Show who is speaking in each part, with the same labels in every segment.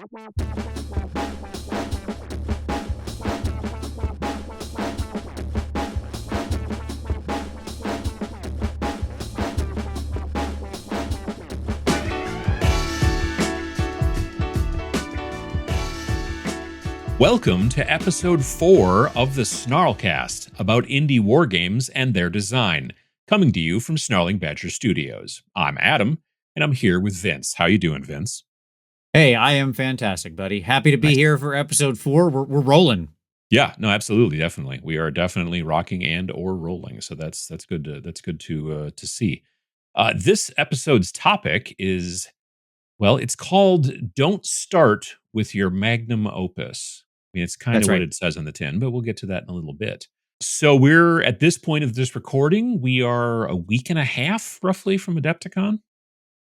Speaker 1: Welcome to episode 4 of the SNARLcast, about indie war games and their design, coming to you from Snarling Badger Studios. I'm Adam, and I'm here with Vince. How you doing, Vince?
Speaker 2: Hey, I am fantastic, buddy. Happy to be here for episode 4. We're rolling.
Speaker 1: Yeah, no, absolutely, definitely. We are definitely rocking and or rolling, so that's good. To see. This episode's topic is, well, it's called "Don't Start with Your Magnum Opus." I mean, it's kind of what it says on the tin, but we'll get to that in a little bit. So we're at this point of this recording, we are a week and a half roughly from Adepticon.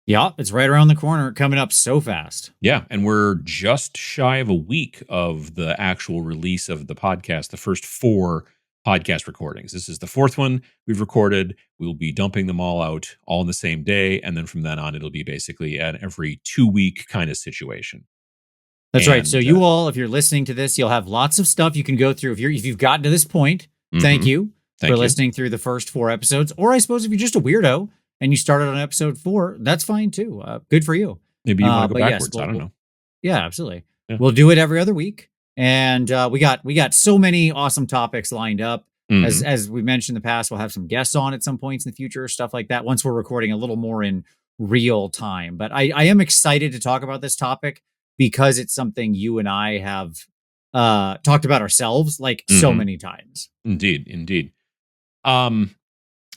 Speaker 2: Yeah, it's right around the corner, coming up so fast.
Speaker 1: Yeah, and we're just shy of a week of the actual release of the podcast, the first 4 podcast recordings. This is the 4th one we've recorded. We'll be dumping them all out all in the same day, and then from then on, it'll be basically an every 2-week kind of situation.
Speaker 2: That's right. So you all, if you're listening to this, you'll have lots of stuff you can go through. If you've gotten to this point, thank you for listening through the first 4 episodes. Or I suppose if you're just a weirdo and you started on episode 4, that's fine too. Good for you.
Speaker 1: Maybe you want to go backwards.
Speaker 2: Yes,
Speaker 1: I don't know.
Speaker 2: Yeah, absolutely. Yeah. We'll do it every other week, and we got so many awesome topics lined up. As we mentioned in the past, we'll have some guests on at some points in the future, stuff like that. Once we're recording a little more in real time, but I am excited to talk about this topic, because it's something you and I have talked about ourselves so many times.
Speaker 1: Indeed.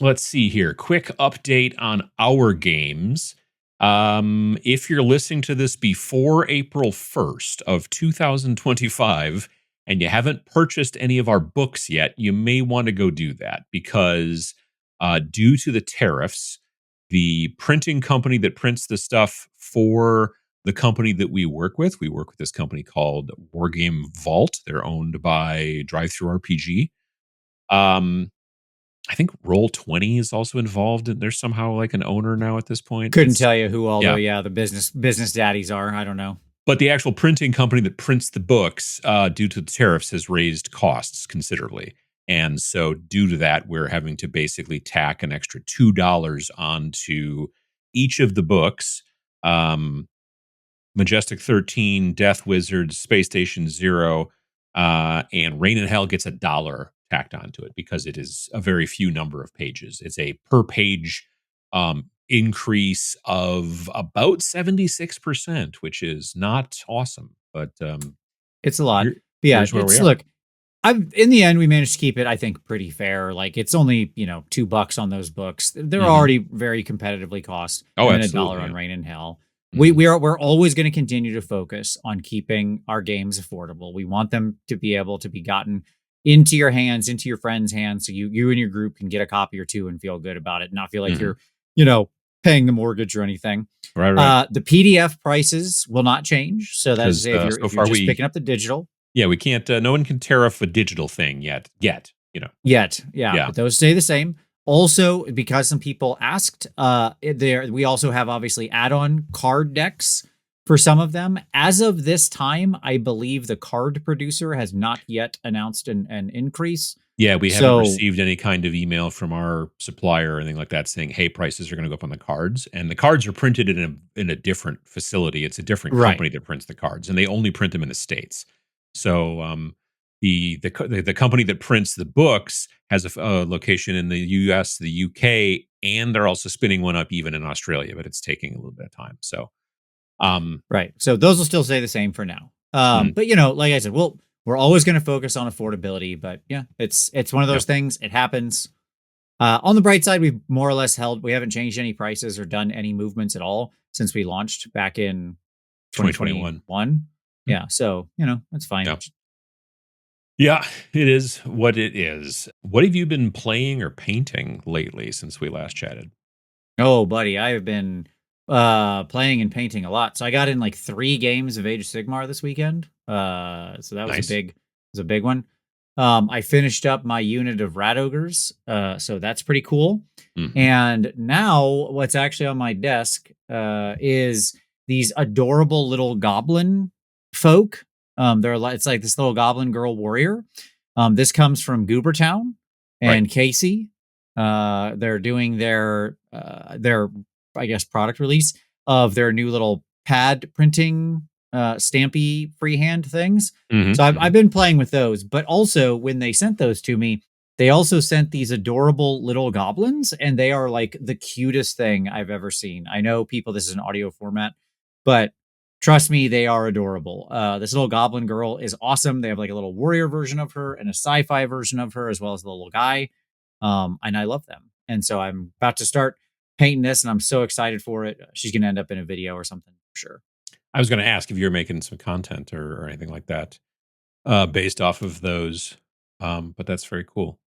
Speaker 1: Let's see here. Quick update on our games. If you're listening to this before April 1st of 2025 and you haven't purchased any of our books yet, you may want to go do that, because due to the tariffs, the printing company that prints the stuff for the company that we work with this company called Wargame Vault. They're owned by DriveThruRPG. I think Roll20 is also involved, and there's somehow like an owner now at this point.
Speaker 2: Couldn't tell you who, although the business daddies are. I don't know.
Speaker 1: But the actual printing company that prints the books, due to the tariffs, has raised costs considerably. And so due to that, we're having to basically tack an extra $2 onto each of the books. Majestic 13, Death Wizards, Space Station Zero, and Rain in Hell gets $1 tacked onto it, because it is a very few number of pages. It's a per page increase of about 76%, which is not awesome, but
Speaker 2: it's a lot. Yeah, look, in the end, we managed to keep it, I think, pretty fair. Like, it's only $2 on those books. They're already very competitively cost. And $1 on Rain in Hell. We're always going to continue to focus on keeping our games affordable. We want them to be able to be gotten into your hands, into your friends' hands, so you and your group can get a copy or 2 and feel good about it, and not feel like you're paying the mortgage or anything. Right. The PDF prices will not change, so that's if you're just picking up the digital.
Speaker 1: Yeah, we can't. No one can tariff a digital thing yet. Yeah.
Speaker 2: But those stay the same. Also, because some people asked, we also have obviously add-on card decks for some of them. As of this time, I believe the card producer has not yet announced an increase.
Speaker 1: Yeah, we haven't received any kind of email from our supplier or anything like that saying, hey, prices are going to go up on the cards. And the cards are printed in a different facility. It's a different company that prints the cards, and they only print them in the States. So the company that prints the books has a location in the US, the UK, and they're also spinning one up even in Australia, but it's taking a little bit of time. So,
Speaker 2: right. So those will still stay the same for now. But like I said, we're always going to focus on affordability, but yeah, it's one of those things. It happens. On the bright side, we've more or less we haven't changed any prices or done any movements at all since we launched back in 2021. Yeah. So, that's fine.
Speaker 1: Yeah. Yeah, it is what it is. What have you been playing or painting lately since we last chatted?
Speaker 2: Oh, buddy, I have been playing and painting a lot. So I got in like 3 games of Age of Sigmar this weekend. So that was a big one. I finished up my unit of Rat Ogres. So that's pretty cool. Mm-hmm. And now what's actually on my desk is these adorable little goblin folk. It's like this little goblin girl warrior. This comes from Goobertown and Casey. They're doing their I guess product release of their new little pad printing stampy freehand things. So I've been playing with those, but also when they sent those to me, they also sent these adorable little goblins, and they are like the cutest thing I've ever seen. I know this is an audio format, but trust me, they are adorable. This little goblin girl is awesome. They have like a little warrior version of her and a sci-fi version of her, as well as the little guy. And I love them. And so I'm about to start painting this, and I'm so excited for it. She's going to end up in a video or something, for sure.
Speaker 1: I was going to ask if you're making some content or anything like that based off of those. But that's very cool.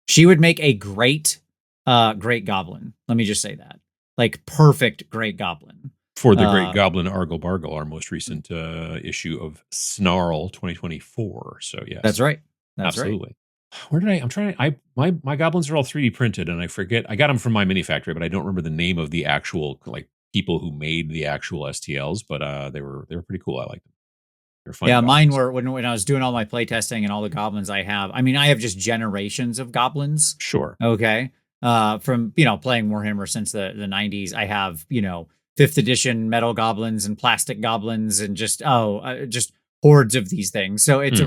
Speaker 2: She would make a great goblin. Let me just say that. Like perfect great goblin.
Speaker 1: For the Great Goblin Argle Bargle, our most recent issue of Snarl 2024. So yes.
Speaker 2: That's right.
Speaker 1: Absolutely. Right. My goblins are all 3D printed, and I forget. I got them from my mini factory, but I don't remember the name of the actual like people who made the actual STLs. But they were pretty cool. I liked them. They're fun.
Speaker 2: Yeah, mine were when I was doing all my playtesting and all the goblins I have. I mean, I have just generations of goblins.
Speaker 1: Sure.
Speaker 2: Okay. From playing Warhammer since the 90s, I have 5th edition metal goblins and plastic goblins and just hordes of these things. So it's a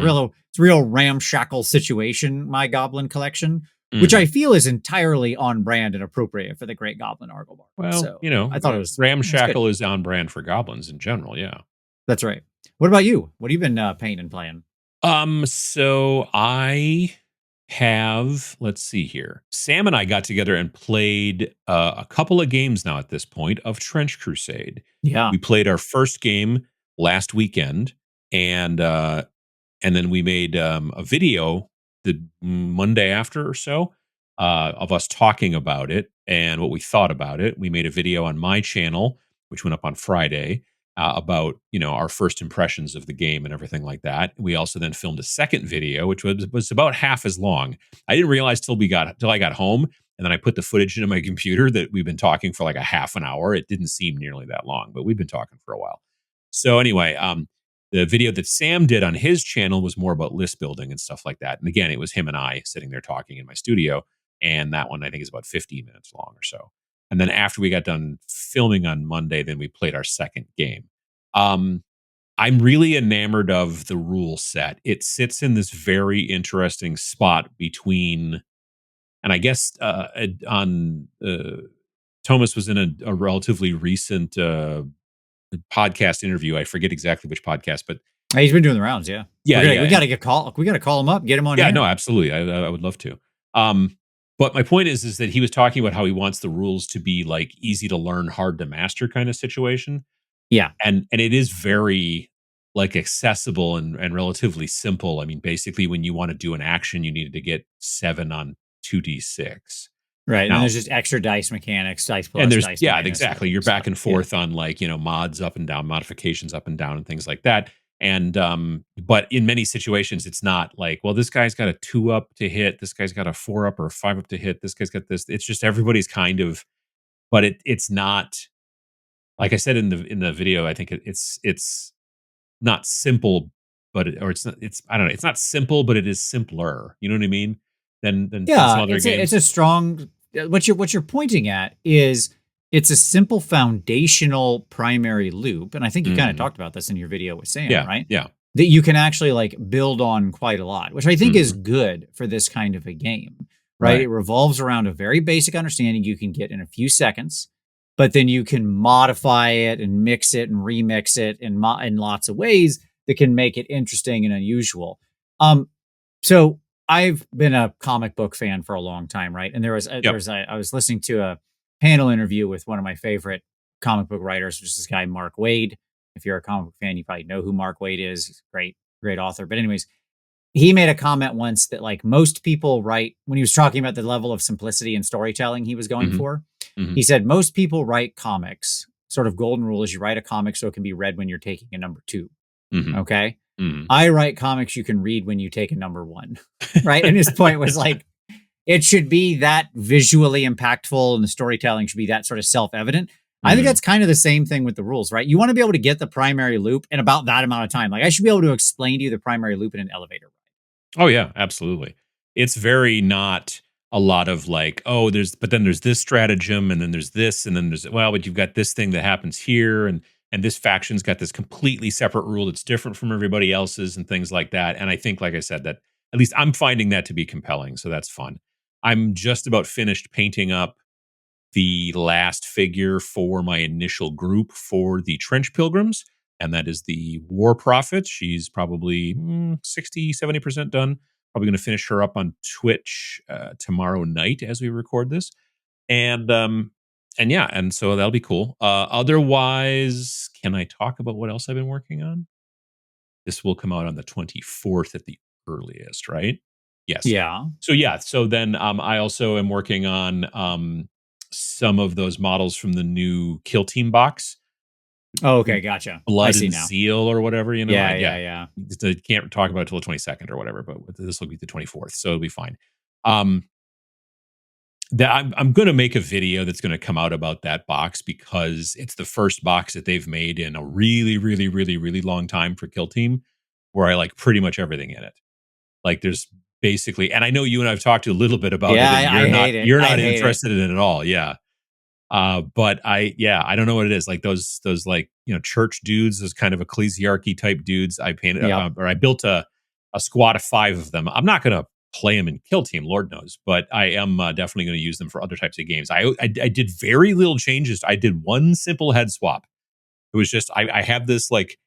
Speaker 2: real ramshackle situation, my goblin collection, which I feel is entirely on brand and appropriate for the Great Goblin Argle Bargle.
Speaker 1: Well,
Speaker 2: so,
Speaker 1: I thought it was ramshackle is on brand for goblins in general. Yeah,
Speaker 2: that's right. What about you? What have you been painting and playing?
Speaker 1: So I have, let's see here. Sam and I got together and played a couple of games now at this point of Trench Crusade.
Speaker 2: Yeah.
Speaker 1: We played our first game last weekend, and then we made a video the Monday after or so of us talking about it and what we thought about it. We made a video on my channel, which went up on Friday, about our first impressions of the game and everything like that. We also then filmed a second video, which was about half as long. I didn't realize till I got home, and then I put the footage into my computer that we've been talking for like a half an hour. It didn't seem nearly that long, but we've been talking for a while. So anyway, the video that Sam did on his channel was more about list building and stuff like that. And again, it was him and I sitting there talking in my studio, and that one I think is about 15 minutes long or so. And then after we got done filming on Monday, then we played our second game. I'm really enamored of the rule set. It sits in this very interesting spot between, and I guess Thomas was in a relatively recent podcast interview. I forget exactly which podcast, but
Speaker 2: he's been doing the rounds. Yeah. We got to call him up, get him on.
Speaker 1: Yeah, no, absolutely. I would love to. But my point is that he was talking about how he wants the rules to be like easy to learn, hard to master kind of situation.
Speaker 2: Yeah.
Speaker 1: And it is very like accessible and relatively simple. I mean, basically when you want to do an action, you needed to get 7 on 2d6.
Speaker 2: Right. Now, and there's just extra dice mechanics, dice plus,
Speaker 1: and there's,
Speaker 2: dice
Speaker 1: minus, exactly. You're back and forth on like, mods up and down, modifications up and down and things like that. And, but in many situations, it's not like, well, this guy's got a 2 up to hit. This guy's got a 4 up or a 5 up to hit. This guy's got this. It's just everybody's kind of, but it's not, like I said in the video, I think it's not simple, but it's not simple, but it is simpler. You know what I mean? Than some other games.
Speaker 2: It's a strong, what you're pointing at is, it's a simple foundational primary loop. And I think you kind of talked about this in your video with Sam, right?
Speaker 1: Yeah.
Speaker 2: That you can actually like build on quite a lot, which I think is good for this kind of a game, right? It revolves around a very basic understanding you can get in a few seconds, but then you can modify it and mix it and remix it in lots of ways that can make it interesting and unusual. So I've been a comic book fan for a long time, right? And I was listening to a panel interview with one of my favorite comic book writers, which is this guy, Mark Waid. If you're a comic book fan, you probably know who Mark Waid is. He's a great author. But anyways, he made a comment once that like most people write, when he was talking about the level of simplicity and storytelling he was going for, he said, most people write comics, sort of golden rule is you write a comic so it can be read when you're taking a number 2. Okay. I write comics you can read when you take a number 1. Right. And his point was like, it should be that visually impactful and the storytelling should be that sort of self-evident. I think that's kind of the same thing with the rules, right? You want to be able to get the primary loop in about that amount of time. Like I should be able to explain to you the primary loop in an elevator ride.
Speaker 1: Oh yeah, absolutely. It's very not a lot of like, oh, but then there's this stratagem, and then there's this, and then but you've got this thing that happens here, and this faction's got this completely separate rule that's different from everybody else's, and things like that. And I think, like I said, that at least I'm finding that to be compelling, so that's fun. I'm just about finished painting up the last figure for my initial group for the Trench Pilgrims, and that is the War Prophet. She's probably 60, 70% done. Probably going to finish her up on Twitch tomorrow night as we record this. And yeah, and so that'll be cool. Otherwise, can I talk about what else I've been working on? This will come out on the 24th at the earliest, right? Yes.
Speaker 2: Yeah.
Speaker 1: So then I also am working on some of those models from the new Kill Team box.
Speaker 2: Oh, okay, gotcha.
Speaker 1: Blood and Zeal or whatever,
Speaker 2: Yeah.
Speaker 1: I can't talk about it till the 22nd or whatever, but this will be the 24th, so it'll be fine. I'm going to make a video that's going to come out about that box because it's the first box that they've made in a really, really, really, really long time for Kill Team, where I like pretty much everything in it. Like there's basically, and I know you and I've talked a little bit about it. And you're not interested in it at all. Yeah. But I don't know what it is. Like those like, church dudes, those kind of ecclesiarchy type dudes I painted or I built a squad of 5 of them. I'm not going to play them in Kill Team, Lord knows, but I am definitely going to use them for other types of games. I did very little changes. I did one simple head swap. It was just, I have this like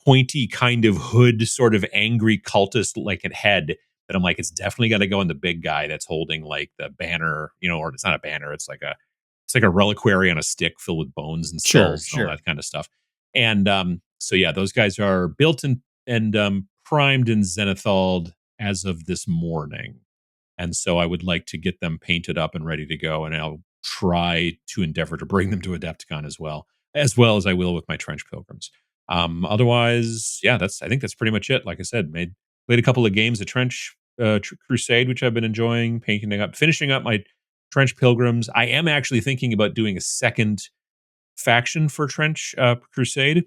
Speaker 1: pointy kind of hood, sort of angry cultist like head that I'm like, it's definitely got to go in the big guy that's holding like the banner, or it's not a banner. It's like a reliquary on a stick filled with bones and skulls and all that kind of stuff. And so yeah, those guys are built and primed and zenithalled as of this morning. And so I would like to get them painted up and ready to go. And I'll try to endeavor to bring them to Adepticon as well as I will with my Trench Pilgrims. Otherwise, yeah, I think that's pretty much it. Like I said, played a couple of games of Trench Crusade, which I've been enjoying, finishing up my Trench Pilgrims. I am actually thinking about doing a second faction for Trench Crusade.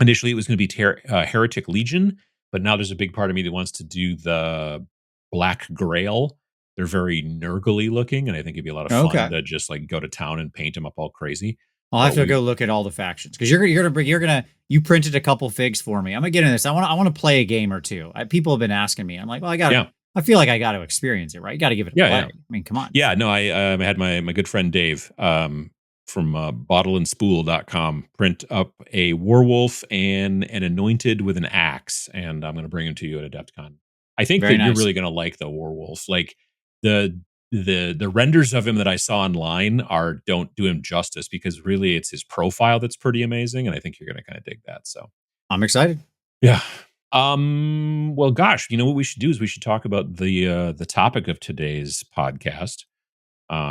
Speaker 1: Initially, it was going to be Heretic Legion, but now there's a big part of me that wants to do the Black Grail. They're very Nurgle-y looking, and I think it'd be a lot of fun to just like go to town and paint them up all crazy.
Speaker 2: I'll have to go look at all the factions because you printed a couple figs for me. I'm gonna get into this. I want to play a game or two. People have been asking me. I'm like, well, I feel like I got to experience it, right? You got to give it a play. Yeah. I mean, come on.
Speaker 1: Yeah, no, I had my good friend Dave from bottleandspool.com print up a werewolf and an anointed with an axe, and I'm going to bring him to you at Adepticon. I think you're really going to like the werewolf. Like the renders of him that I saw online don't do him justice because really it's his profile that's pretty amazing, and I think you're going to kind of dig that. So
Speaker 2: I'm excited.
Speaker 1: Yeah. Well, gosh, what we should do is we should talk about the topic of today's podcast.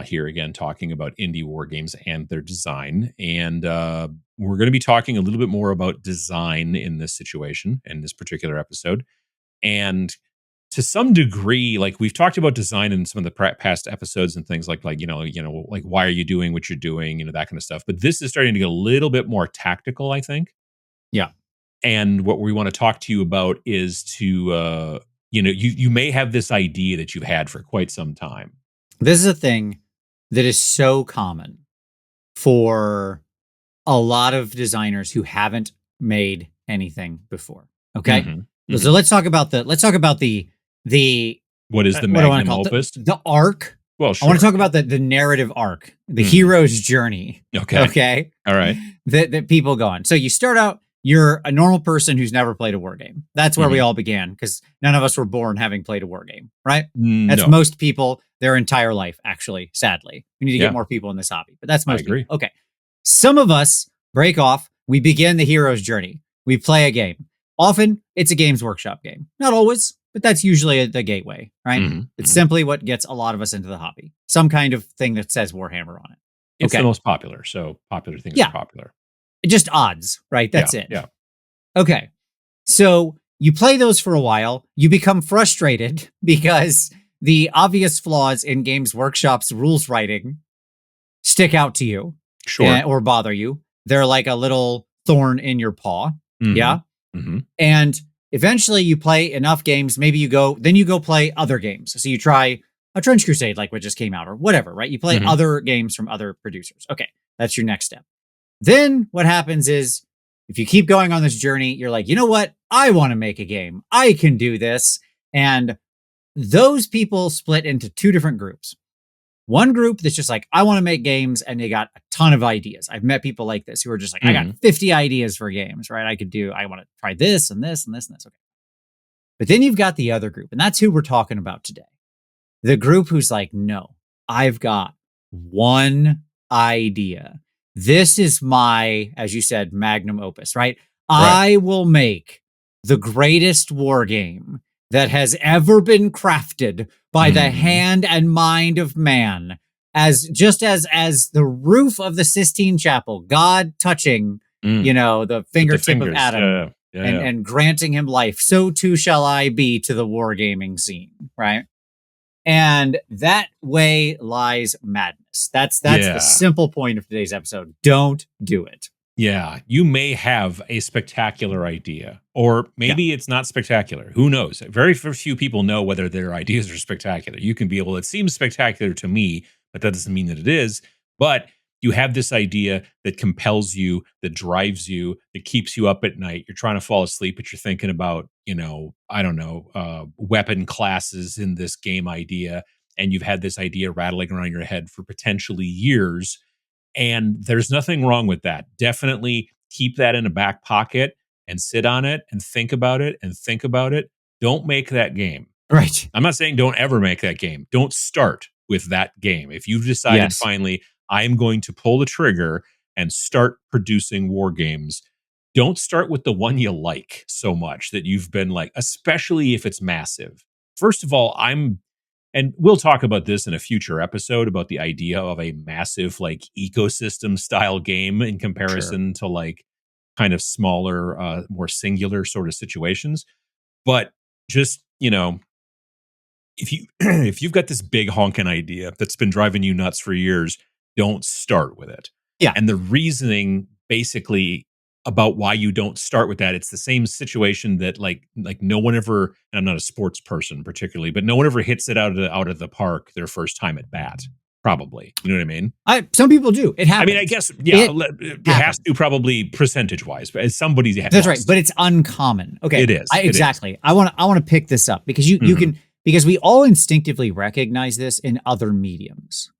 Speaker 1: Here again, talking about indie war games and their design, and we're going to be talking a little bit more about design in this situation in this particular episode, and to some degree, like we've talked about design in some of the past episodes and things like like why are you doing what you're doing, that kind of stuff. But this is starting to get a little bit more tactical, I think.
Speaker 2: Yeah.
Speaker 1: And what we want to talk to you about is to, you may have this idea that you've had for quite some time.
Speaker 2: This is a thing that is so common for a lot of designers who haven't made anything before. Okay. Mm-hmm. So let's talk about the
Speaker 1: what is the Magnum Opus?
Speaker 2: The arc.
Speaker 1: Well, sure.
Speaker 2: I want to talk about the narrative arc, the hero's journey. Okay.
Speaker 1: All right.
Speaker 2: That people go on. So you start out, you're a normal person who's never played a war game. That's where we all began because none of us were born having played a war game, right? That's most people their entire life, actually, sadly. We need to get more people in this hobby, but that's most people. Okay. Some of us break off. We begin the hero's journey. We play a game. Often it's a Games Workshop game. Not always, but that's usually the gateway, right? It's simply what gets a lot of us into the hobby. Some kind of thing that says Warhammer on it.
Speaker 1: It's the most popular, so popular things are popular.
Speaker 2: Just odds, right? That's it.
Speaker 1: Yeah.
Speaker 2: Okay. So you play those for a while. You become frustrated because the obvious flaws in Games Workshop's rules writing stick out to you.
Speaker 1: Sure.
Speaker 2: or bother you. They're like a little thorn in your paw.
Speaker 1: Mm-hmm.
Speaker 2: Yeah.
Speaker 1: Mm-hmm.
Speaker 2: And eventually you play enough games. Maybe you go play other games. So you try a Trench Crusade, like what just came out or whatever, right? You play other games from other producers. Okay. That's your next step. Then what happens is if you keep going on this journey, you're like, you know what? I want to make a game. I can do this. And those people split into two different groups. One group that's just like, I want to make games, and they got a ton of ideas. I've met people like this who are just like, I got 50 ideas for games, right? I want to try this and this and this and this. Okay. But then you've got the other group, and that's who we're talking about today. The group who's like, no, I've got one idea. This is my, as you said, magnum opus, right? I will make the greatest war game that has ever been crafted by the hand and mind of man, as the roof of the Sistine Chapel, God touching, the fingertip of Adam and granting him life. So too shall I be to the wargaming scene, right? And that way lies madness. That's the simple point of today's episode. Don't do it.
Speaker 1: Yeah, you may have a spectacular idea, or maybe it's not spectacular. Who knows? Very few people know whether their ideas are spectacular. You can be, well, it seems spectacular to me, but that doesn't mean that it is. But you have this idea that compels you, that drives you, that keeps you up at night. You're trying to fall asleep, but you're thinking about, weapon classes in this game idea. And you've had this idea rattling around your head for potentially years. And there's nothing wrong with that. Definitely keep that in a back pocket and sit on it and think about it and think about it. Don't make that game.
Speaker 2: Right.
Speaker 1: I'm not saying don't ever make that game. Don't start with that game. If you've decided finally, I'm going to pull the trigger and start producing war games, don't start with the one you like so much that you've been like, especially if it's massive. First of all, and we'll talk about this in a future episode about the idea of a massive like ecosystem style game in comparison to like kind of smaller, more singular sort of situations. But just, if you've got this big honking idea that's been driving you nuts for years, don't start with it.
Speaker 2: Yeah.
Speaker 1: And the reasoning basically about why you don't start with that, it's the same situation that like no one ever, and I'm not a sports person particularly, but no one ever hits it out of the park their first time at bat. Probably. You know what I mean?
Speaker 2: Some people do. It happens.
Speaker 1: I mean, I guess, it has to probably percentage-wise, but as somebody's
Speaker 2: That's right, but it's uncommon. Okay.
Speaker 1: It is.
Speaker 2: Exactly. I want to pick this up because you can, because we all instinctively recognize this in other mediums.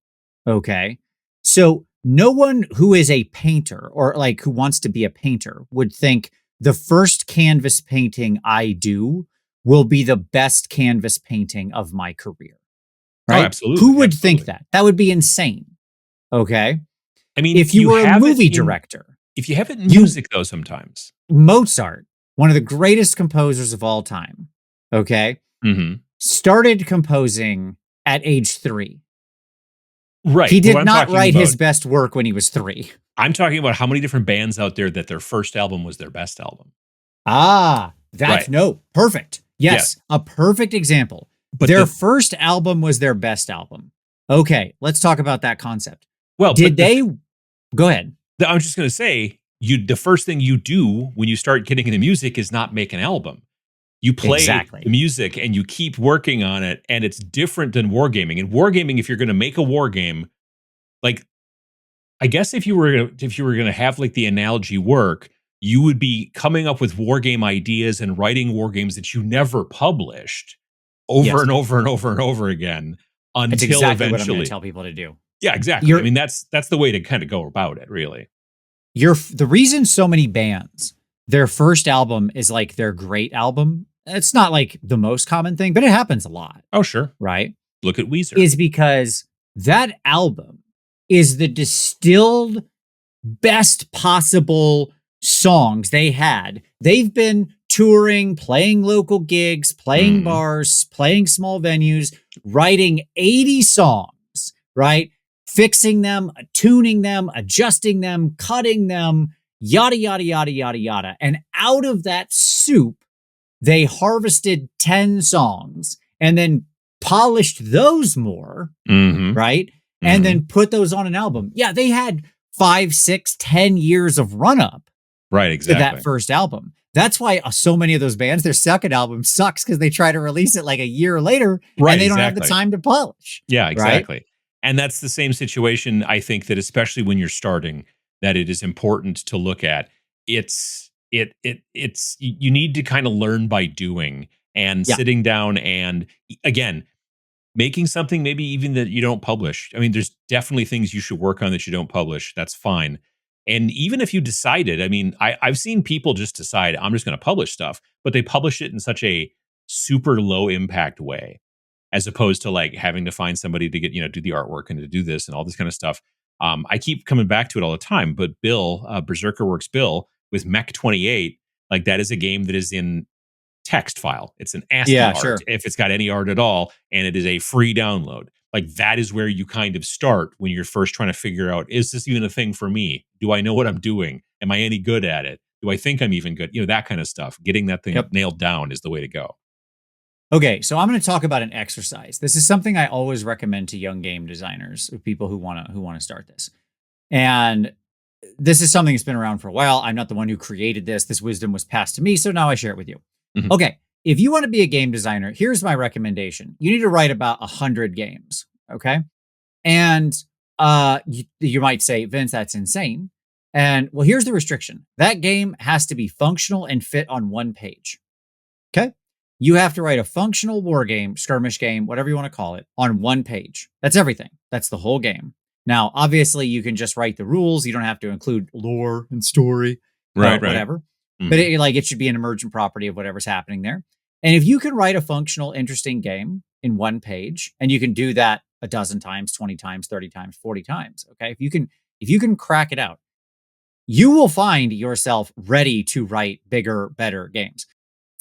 Speaker 2: Okay. So no one who is a painter or like who wants to be a painter would think the first canvas painting I do will be the best canvas painting of my career. Right?
Speaker 1: Oh, absolutely.
Speaker 2: Who would think that? That would be insane. Okay.
Speaker 1: I mean,
Speaker 2: if you were a movie director.
Speaker 1: If you have it in music, though, sometimes.
Speaker 2: Mozart, one of the greatest composers of all time, okay, started composing at age 3.
Speaker 1: Right.
Speaker 2: He did not write his best work when he was 3.
Speaker 1: I'm talking about how many different bands out there that their first album was their best album.
Speaker 2: That's perfect. Yes, a perfect example. But their first album was their best album. Okay, let's talk about that concept. Well, go ahead.
Speaker 1: I was just going to say, the first thing you do when you start getting into music is not make an album. You play the music and you keep working on it, and it's different than wargaming. And wargaming, if you're going to make a war game, like, I guess if you were going to have like the analogy work, you would be coming up with war game ideas and writing war games that you never published over and over and over and over again until
Speaker 2: that's exactly
Speaker 1: eventually
Speaker 2: what I'm going to tell people to do.
Speaker 1: Yeah, exactly. I mean, that's the way to kind of go about it, really.
Speaker 2: The reason so many bands, their first album is like their great album. It's not like the most common thing, but it happens a lot.
Speaker 1: Oh, sure.
Speaker 2: Right?
Speaker 1: Look at Weezer.
Speaker 2: Is because that album is the distilled best possible songs they had. They've been touring, playing local gigs, playing bars, playing small venues, writing 80 songs, right? Fixing them, tuning them, adjusting them, cutting them, yada, yada, yada, yada, yada. And out of that soup, they harvested 10 songs and then polished those more, right? And then put those on an album. Yeah, they had 5, 6, 10 years of run up
Speaker 1: right,
Speaker 2: to that first album. That's why so many of those bands, their second album sucks because they try to release it like a year later,
Speaker 1: right,
Speaker 2: and they don't have the time to polish.
Speaker 1: Yeah, exactly.
Speaker 2: Right?
Speaker 1: And that's the same situation, I think, that especially when you're starting, that it is important to look at. It's you need to kind of learn by doing and sitting down and, again, making something maybe even that you don't publish. I mean, there's definitely things you should work on that you don't publish. That's fine. And even if you decided, I mean, I've seen people just decide, I'm just going to publish stuff, but they publish it in such a super low impact way, as opposed to like having to find somebody to get, do the artwork and to do this and all this kind of stuff. I keep coming back to it all the time, but Bill, Berserker Works Bill with Mech 28, like that is a game that is in text file. It's an ASCII art,
Speaker 2: sure.
Speaker 1: if it's got any art at all, and it is a free download. Like that is where you kind of start when you're first trying to figure out, is this even a thing for me? Do I know what I'm doing? Am I any good at it? Do I think I'm even good? That kind of stuff. Getting that thing nailed down is the way to go.
Speaker 2: Okay, so I'm going to talk about an exercise. This is something I always recommend to young game designers, people who want to start this. And this is something that's been around for a while. I'm not the one who created this. This wisdom was passed to me, so now I share it with you. Mm-hmm. Okay, if you want to be a game designer, here's my recommendation. You need to write about 100 games, okay? And you might say, Vince, that's insane. And well, here's the restriction. That game has to be functional and fit on one page, okay? You have to write a functional war game, skirmish game, whatever you want to call it, on one page. That's everything. That's the whole game. Now, obviously, you can just write the rules. You don't have to include lore and story,
Speaker 1: right.
Speaker 2: Whatever. Mm-hmm. But it should be an emergent property of whatever's happening there. And if you can write a functional, interesting game in one page, and you can do that a dozen times, 20 times, 30 times, 40 times, okay? If you can crack it out, you will find yourself ready to write bigger, better games.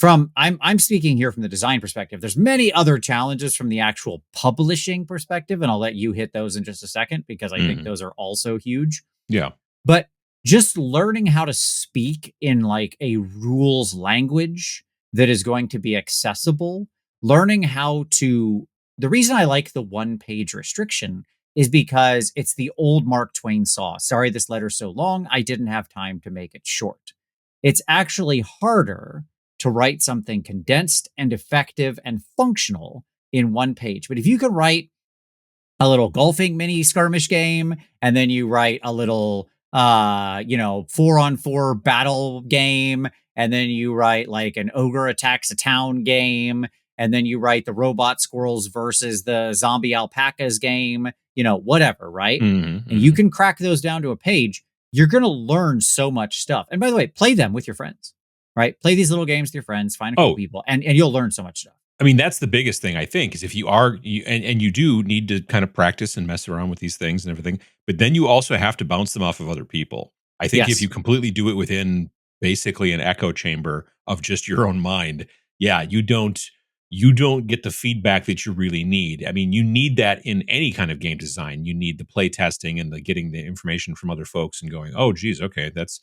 Speaker 2: I'm speaking here from the design perspective. There's many other challenges from the actual publishing perspective, and I'll let you hit those in just a second because I think those are also huge.
Speaker 1: Yeah.
Speaker 2: But just learning how to speak in like a rules language that is going to be accessible, learning how to, the reason I like the 1-page restriction is because it's the old Mark Twain saw. Sorry, this letter's so long. I didn't have time to make it short. It's actually harder to write something condensed and effective and functional in 1 page. But if you can write a little golfing mini skirmish game, and then you write a little, 4-on-4 battle game, and then you write like an ogre attacks a town game, and then you write the robot squirrels versus the zombie alpacas game, whatever, right? And you can crack those down to a page, you're going to learn so much stuff. And by the way, play them with your friends. Right? Play these little games with your friends, find a couple people, and you'll learn so much stuff.
Speaker 1: I mean, that's the biggest thing, I think, is if you are, and you do need to kind of practice and mess around with these things and everything, but then you also have to bounce them off of other people. I think if you completely do it within basically an echo chamber of just your own mind, you don't get the feedback that you really need. I mean, you need that in any kind of game design. You need the play testing and the getting the information from other folks and going, oh, geez, okay, that's,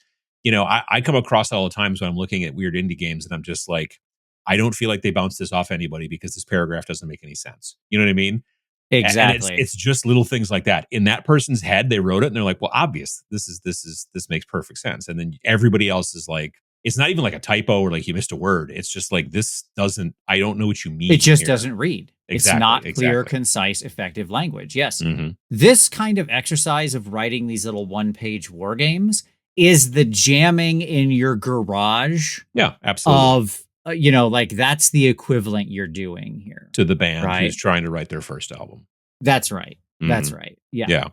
Speaker 1: I come across all the times when I'm looking at weird indie games and I'm just like, I don't feel like they bounce this off anybody because this paragraph doesn't make any sense. You know what I mean?
Speaker 2: Exactly.
Speaker 1: And it's just little things like that. In that person's head, they wrote it and they're like, well, obvious. This makes perfect sense. And then everybody else is like, it's not even like a typo or like you missed a word. It's just like, I don't know what you mean.
Speaker 2: It just doesn't read.
Speaker 1: Exactly,
Speaker 2: it's not clear, concise, effective language. Yes.
Speaker 1: Mm-hmm.
Speaker 2: This kind of exercise of writing these little 1-page war games is the jamming in your garage.
Speaker 1: Yeah, absolutely.
Speaker 2: Of, that's the equivalent you're doing here.
Speaker 1: To the band who's trying to write their first album.
Speaker 2: That's right. Mm-hmm. That's right. Yeah.
Speaker 1: Yeah.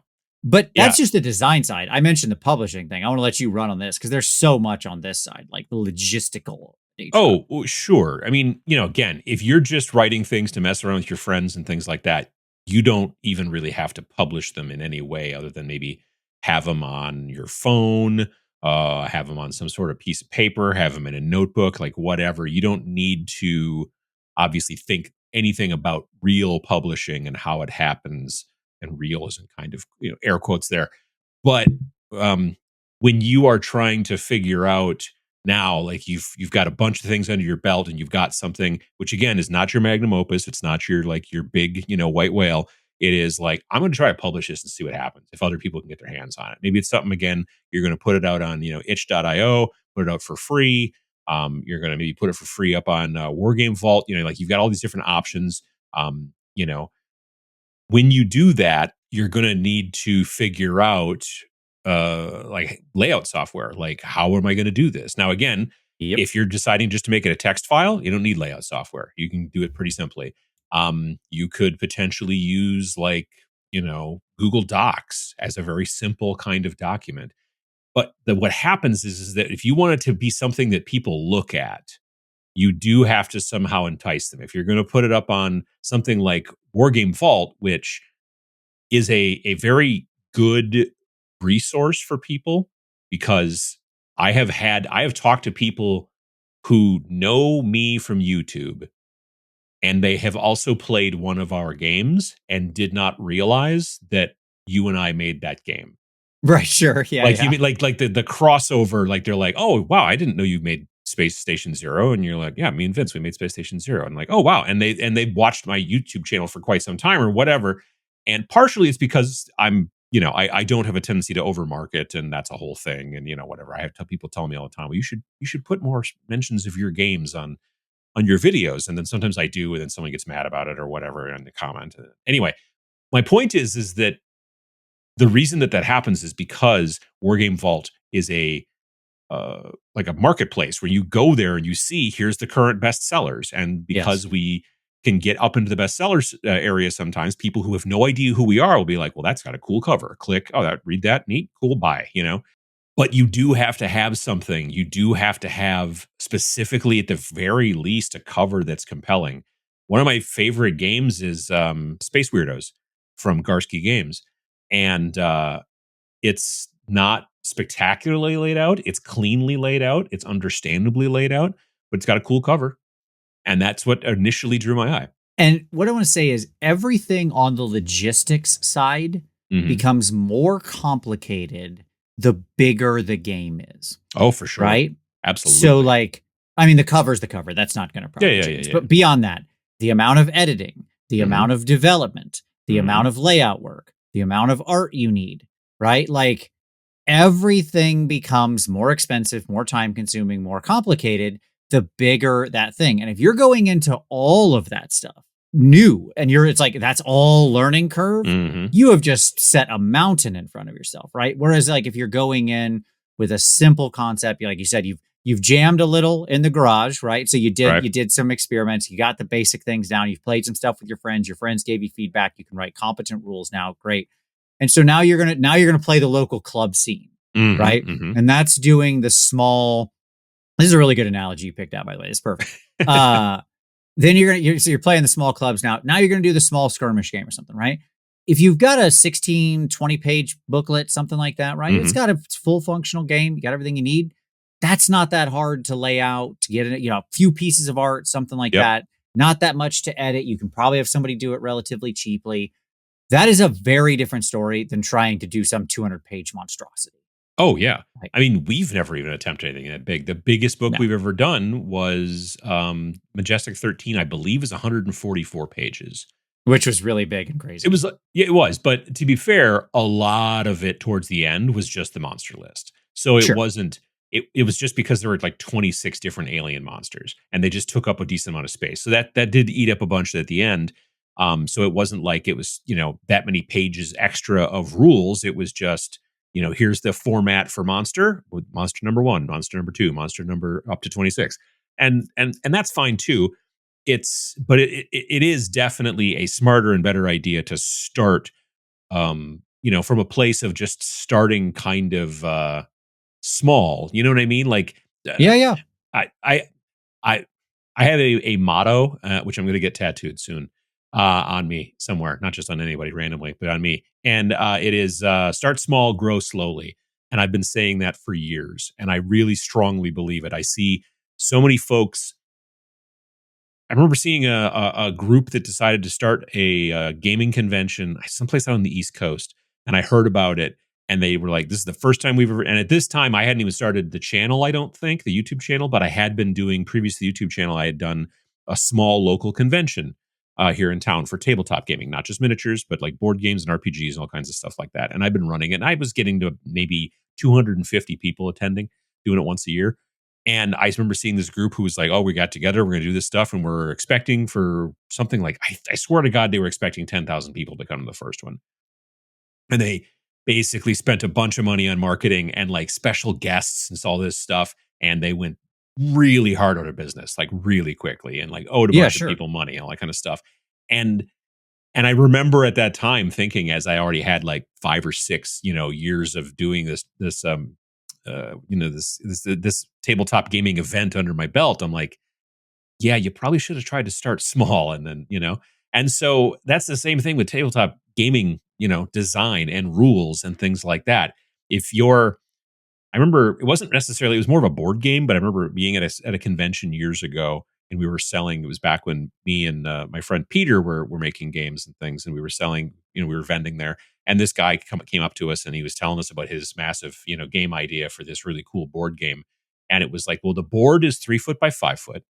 Speaker 2: But that's just the design side. I mentioned the publishing thing. I want to let you run on this because there's so much on this side, like the logistical nature.
Speaker 1: Oh, sure. I mean, again, if you're just writing things to mess around with your friends and things like that, you don't even really have to publish them in any way other than maybe have them on your phone, have them on some sort of piece of paper, have them in a notebook, like whatever. You don't need to obviously think anything about real publishing and how it happens. And real isn't kind of, air quotes there. But when you are trying to figure out now, like you've got a bunch of things under your belt and you've got something, which again is not your magnum opus. It's not your big, white whale. It is like, I'm going to try to publish this and see what happens if other people can get their hands on it. Maybe it's something, again, you're going to put it out on, itch.io, put it out for free. You're going to maybe put it for free up on Wargame Vault. Like you've got all these different options. When you do that, you're going to need to figure out like layout software. Like, how am I going to do this? Now, again, if you're deciding just to make it a text file, you don't need layout software. You can do it pretty simply. You could potentially use like, Google Docs as a very simple kind of document. But what happens is that if you want it to be something that people look at, you do have to somehow entice them. If you're going to put it up on something like Wargame Vault, which is a very good resource for people, because I have talked to people who know me from YouTube, and they have also played one of our games and did not realize that you and I made that game.
Speaker 2: Right, sure. Yeah.
Speaker 1: Like you mean like the crossover, like they're like, "Oh, wow, I didn't know you made Space Station Zero." And you're like, "Yeah, me and Vince, we made Space Station Zero." And like, "Oh, wow." And they've watched my YouTube channel for quite some time or whatever. And partially it's because I'm, I don't have a tendency to overmarket, and that's a whole thing. And whatever. I have people tell me all the time, "Well, you should put more mentions of your games on your videos." And then sometimes I do, and then someone gets mad about it or whatever in the comment. Anyway, my point is that the reason that happens is because Wargame Vault is like a marketplace where you go there and you see, here's the current bestsellers. And because we can get up into the bestsellers area, sometimes people who have no idea who we are will be like, "Well, that's got a cool cover. Click. Oh, read that. Neat. Cool. Buy." But you do have to have something. You do have to have, specifically at the very least, a cover that's compelling. One of my favorite games is Space Weirdos from Garsky Games. And it's not spectacularly laid out. It's cleanly laid out. It's understandably laid out, but it's got a cool cover. And that's what initially drew my eye.
Speaker 2: And what I want to say is everything on the logistics side becomes more complicated the bigger the game is.
Speaker 1: Oh, for sure.
Speaker 2: Right?
Speaker 1: Absolutely.
Speaker 2: So the cover's the cover. That's not going to probably change. But beyond that, the amount of editing, the amount of development, the amount of layout work, the amount of art you need, right? Like everything becomes more expensive, more time consuming, more complicated, the bigger that thing. And if you're going into all of that stuff new and it's like, that's all learning curve, you have just set a mountain in front of yourself, right? Whereas like if you're going in with a simple concept, like you said, you've jammed a little in the garage, right? So you did some experiments, you got the basic things down, you've played some stuff with your friends gave you feedback, you can write competent rules now, great. And so now you're gonna play the local club scene, right? And that's doing the small. This is a really good analogy you picked out, by the way. It's perfect. Then you're playing the small clubs now. Now you're gonna do the small skirmish game or something, right? If you've got a 16, 20-page booklet, something like that, right? It's got a full functional game. You got everything you need. That's not that hard to lay out, to get a few pieces of art, something like that. Not that much to edit. You can probably have somebody do it relatively cheaply. That is a very different story than trying to do some 200-page monstrosity.
Speaker 1: Oh, yeah. I mean, we've never even attempted anything that big. The biggest book we've ever done was Majestic 13, I believe, is 144 pages.
Speaker 2: Which was really big and crazy.
Speaker 1: It was. But to be fair, a lot of it towards the end was just the monster list. So it wasn't, it was just because there were like 26 different alien monsters and they just took up a decent amount of space. So that did eat up a bunch at the end. So it wasn't like it was, that many pages extra of rules. It was just, here's the format for monster with monster number 1, monster number 2, monster number up to 26. And that's fine too. But it is definitely a smarter and better idea to start, from a place of just starting kind of small. You know what I mean? Like, I have a motto, which I'm going to get tattooed soon, on me somewhere, not just on anybody randomly, but on me. And it is start small, grow slowly. And I've been saying that for years. And I really strongly believe it. I see so many folks. I remember seeing a group that decided to start a gaming convention someplace out on the East Coast. And I heard about it. And they were like, this is the first time we've ever, and at this time I hadn't even started the channel, I don't think, the YouTube channel, but I had been doing, previous to the YouTube channel, I had done a small local convention. here in town for tabletop gaming, not just miniatures, but like board games and RPGs and all kinds of stuff like that. And I've been running it, and I was getting to maybe 250 people attending, doing it once a year. And I remember seeing this group who was like, oh, we got together, we're going to do this stuff, and we're expecting for something like, I swear to God, they were expecting 10,000 people to come to the first one. And they basically spent a bunch of money on marketing and like special guests and all this stuff. And they went really hard out of business, like really quickly, and like owed a bunch of people money and all that kind of stuff. And I remember at that time thinking, as I already had like 5 or 6, years of doing this tabletop gaming event under my belt, I'm like, yeah, you probably should have tried to start small. And then, and so that's the same thing with tabletop gaming, design and rules and things like that. I remember it wasn't necessarily, it was more of a board game, but I remember being at a convention years ago, and we were selling, it was back when me and my friend Peter were making games and things, and we were selling, we were vending there. And this guy came up to us, and he was telling us about his massive, game idea for this really cool board game. And it was like, well, the board is 3 foot by 5 foot.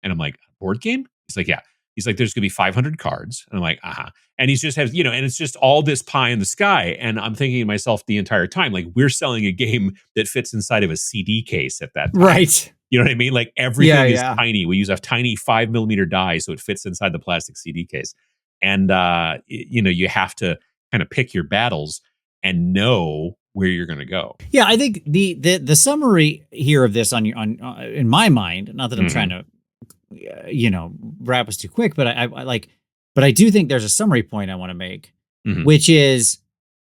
Speaker 1: And I'm like, board game? He's like, yeah. He's like, there's going to be 500 cards. And I'm like, uh-huh. And he's just has, and it's just all this pie in the sky. And I'm thinking to myself the entire time, like, we're selling a game that fits inside of a CD case at that time.
Speaker 2: Right.
Speaker 1: You know what I mean? Like, everything is tiny. We use a tiny 5mm die, so it fits inside the plastic CD case. And, you have to kind of pick your battles and know where you're going to go.
Speaker 2: Yeah, I think the summary here of this in my mind, not that I'm trying to wrap us too quick, but I do think there's a summary point I want to make, which is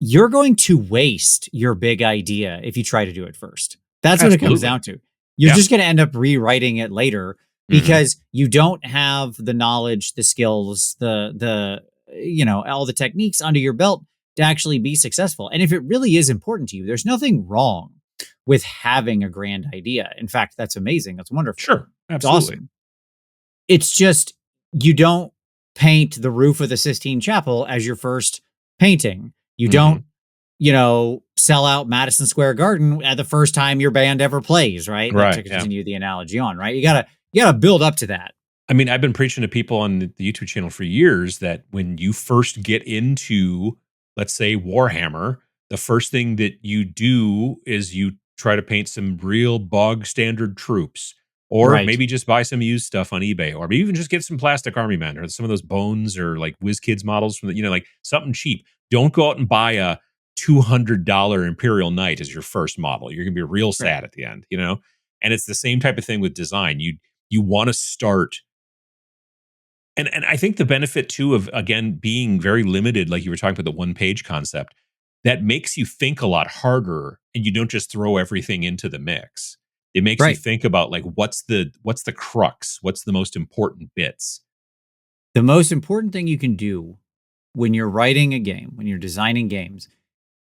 Speaker 2: you're going to waste your big idea if you try to do it first. That's what it comes down to. You're just going to end up rewriting it later because you don't have the knowledge, the skills, the all the techniques under your belt to actually be successful. And if it really is important to you, there's nothing wrong with having a grand idea. In fact, that's amazing. That's wonderful.
Speaker 1: Sure. Absolutely.
Speaker 2: It's awesome. It's just, you don't paint the roof of the Sistine Chapel as your first painting. You don't, sell out Madison Square Garden at the first time your band ever plays, right?
Speaker 1: Right.
Speaker 2: To continue the analogy on, right? You gotta build up to that.
Speaker 1: I mean, I've been preaching to people on the YouTube channel for years that when you first get into, let's say, Warhammer, the first thing that you do is you try to paint some real bog standard troops. Or maybe just buy some used stuff on eBay, or maybe even just get some plastic army men or some of those bones or like WizKids models from like something cheap. Don't go out and buy a $200 Imperial Knight as your first model. You're going to be real sad at the end, And it's the same type of thing with design. You want to start. And I think the benefit too of, again, being very limited, like you were talking about the 1-page concept, that makes you think a lot harder, and you don't just throw everything into the mix. It makes you think about like, what's the crux? What's the most important bits?
Speaker 2: The most important thing you can do when you're writing a game, when you're designing games,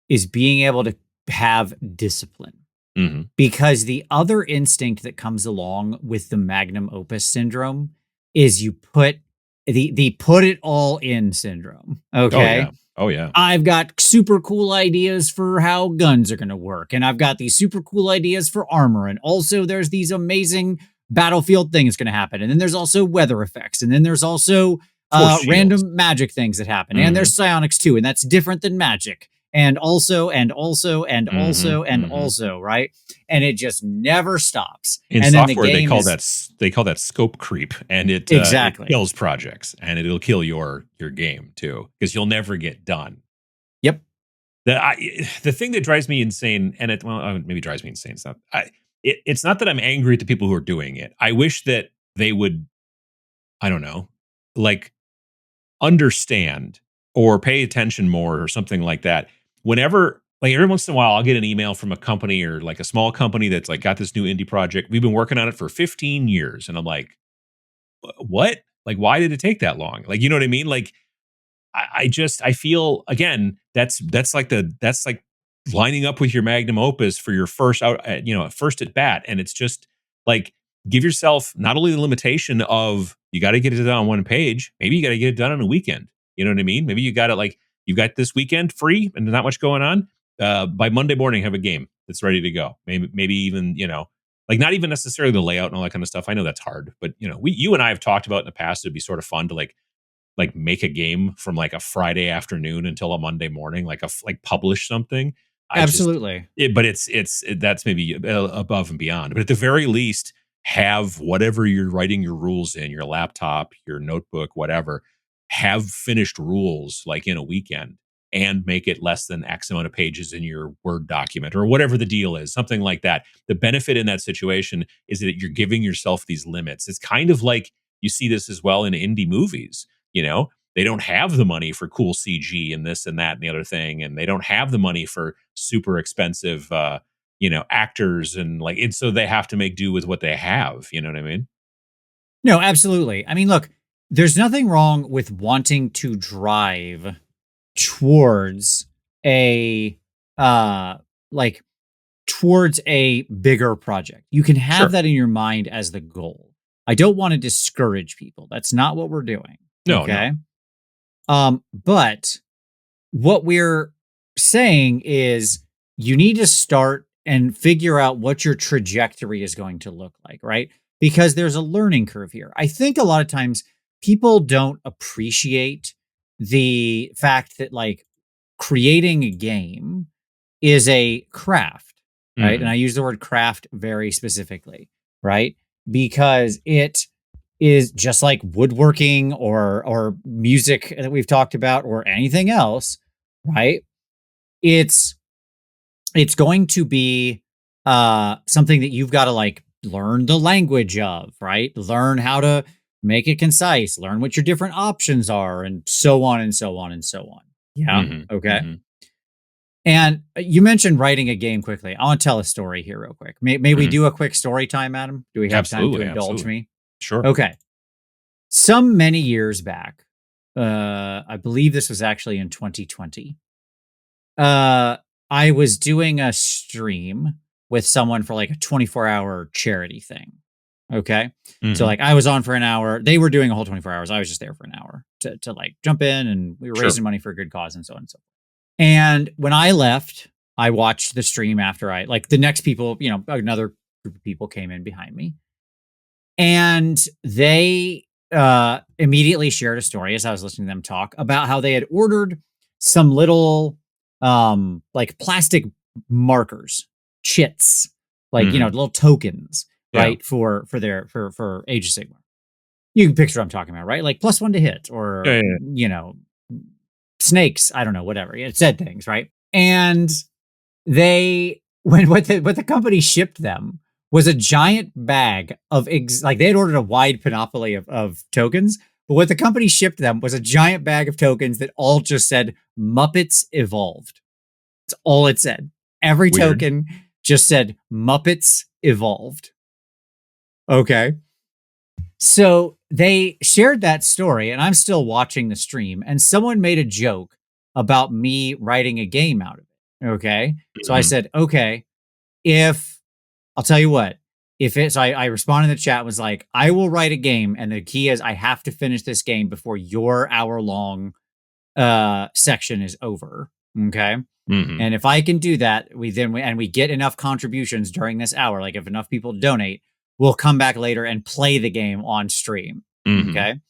Speaker 2: is being able to have discipline. Because the other instinct that comes along with the Magnum Opus syndrome is you put the put it all in syndrome. Okay.
Speaker 1: Oh yeah.
Speaker 2: I've got super cool ideas for how guns are going to work. And I've got these super cool ideas for armor. And also there's these amazing battlefield things going to happen. And then there's also weather effects. And then there's also random magic things that happen. And there's psionics too. And that's different than magic. And also, right? And it just never stops.
Speaker 1: In
Speaker 2: and
Speaker 1: software, they call that scope creep, and it kills projects, and it'll kill your game too, because you'll never get done.
Speaker 2: Yep.
Speaker 1: The thing that drives me insane, and maybe drives me insane. It's not that I'm angry at the people who are doing it. I wish that they would, I don't know, like understand or pay attention more or something like that. Whenever, like every once in a while, I'll get an email from a company or like a small company that's like got this new indie project. We've been working on it for 15 years. And I'm like, what? Like, why did it take that long? Like, you know what I mean? Like, I feel, again, that's like lining up with your Magnum Opus for your first first at bat. And it's just like, give yourself not only the limitation of you got to get it done on 1 page, maybe you got to get it done on a weekend. You know what I mean? Maybe you got it like, you've got this weekend free and not much going on. By Monday morning, have a game that's ready to go. Maybe even, like not even necessarily the layout and all that kind of stuff. I know that's hard, but you and I have talked about in the past, it'd be sort of fun to like like make a game from like a Friday afternoon until a Monday morning, like publish something.
Speaker 2: Absolutely.
Speaker 1: That's maybe above and beyond, but at the very least, have whatever you're writing your rules in, your laptop, your notebook, whatever, have finished rules like in a weekend, and make it less than X amount of pages in your Word document or whatever the deal is, something like that. The benefit in that situation is that you're giving yourself these limits. It's kind of like you see this as well in indie movies. They don't have the money for cool CG and this and that and the other thing, and they don't have the money for super expensive actors, and so they have to make do with what they have. You know what I mean?
Speaker 2: No, absolutely. I mean, look, there's nothing wrong with wanting to drive towards a towards a bigger project. You can have that in your mind as the goal. I don't want to discourage people. That's not what we're doing.
Speaker 1: No,
Speaker 2: okay. No. But what we're saying is you need to start and figure out what your trajectory is going to look like, right? Because there's a learning curve here. I think a lot of times people don't appreciate the fact that like creating a game is a craft, right? Mm-hmm. And I use the word craft very specifically, right? Because it is just like woodworking or music that we've talked about or anything else, right? It's going to be something that you've got to like learn the language of, right? Learn how to make it concise, learn what your different options are, and so on and so on and so on. Yeah. Mm-hmm. Okay. Mm-hmm. And you mentioned writing a game quickly. I want to tell a story here real quick. May we do a quick story time, Adam? Do we have time to indulge me?
Speaker 1: Sure.
Speaker 2: Okay. Some many years back, I believe this was actually in 2020. I was doing a stream with someone for like a 24-hour charity thing. Okay. Mm-hmm. So like I was on for an hour. They were doing a whole 24 hours. I was just there for an hour to like jump in, and we were raising money for a good cause and so on and so forth. And when I left, I watched the stream after the next people, another group of people came in behind me, and they immediately shared a story as I was listening to them talk about how they had ordered some little like plastic markers, chits, like, little tokens, right? For Age of Sigmar. You can picture what I'm talking about, right? Like +1 to hit or, snakes. I don't know, whatever. It said things, right? And what the company shipped them was a giant bag of they had ordered a wide panoply of tokens, but what the company shipped them was a giant bag of tokens that all just said Muppets Evolved. That's all it said. Every token just said Muppets Evolved. Okay. So they shared that story, and I'm still watching the stream, and someone made a joke about me writing a game out of it. Okay. Mm-hmm. So I said, okay, I'll tell you what, I responded in the chat, was like, I will write a game, and the key is I have to finish this game before your hour-long section is over. Okay. Mm-hmm. And if I can do that, we get enough contributions during this hour, like if enough people donate, we'll come back later and play the game on stream. Mm-hmm. Okay.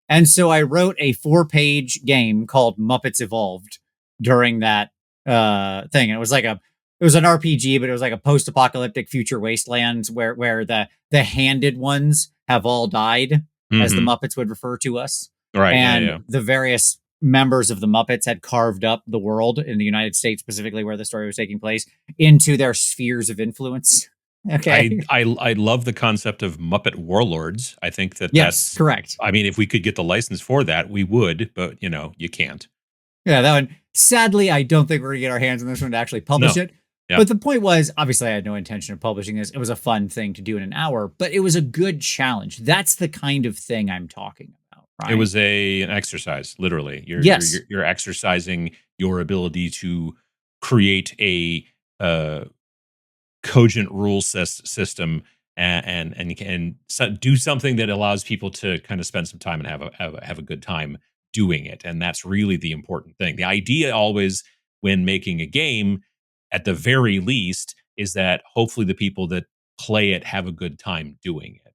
Speaker 2: And so I wrote a 4-page game called Muppets Evolved during that thing. And it was an RPG, but it was like a post-apocalyptic future wasteland where the handed ones have all died, as the Muppets would refer to us.
Speaker 1: Right.
Speaker 2: And the various members of the Muppets had carved up the world in the United States, specifically where the story was taking place, into their spheres of influence. Okay.
Speaker 1: I love the concept of Muppet Warlords. I think that's
Speaker 2: correct.
Speaker 1: I mean, if we could get the license for that, we would, but you can't.
Speaker 2: Yeah, that one. Sadly, I don't think we're gonna get our hands on this one to actually publish it. Yeah. But the point was, obviously, I had no intention of publishing this. It was a fun thing to do in an hour, but it was a good challenge. That's the kind of thing I'm talking about, right?
Speaker 1: It was an exercise, literally. You're exercising your ability to create a cogent rule system and do something that allows people to kind of spend some time and have a good time doing it. And that's really the important thing. The idea always when making a game, at the very least, is that hopefully the people that play it have a good time doing it.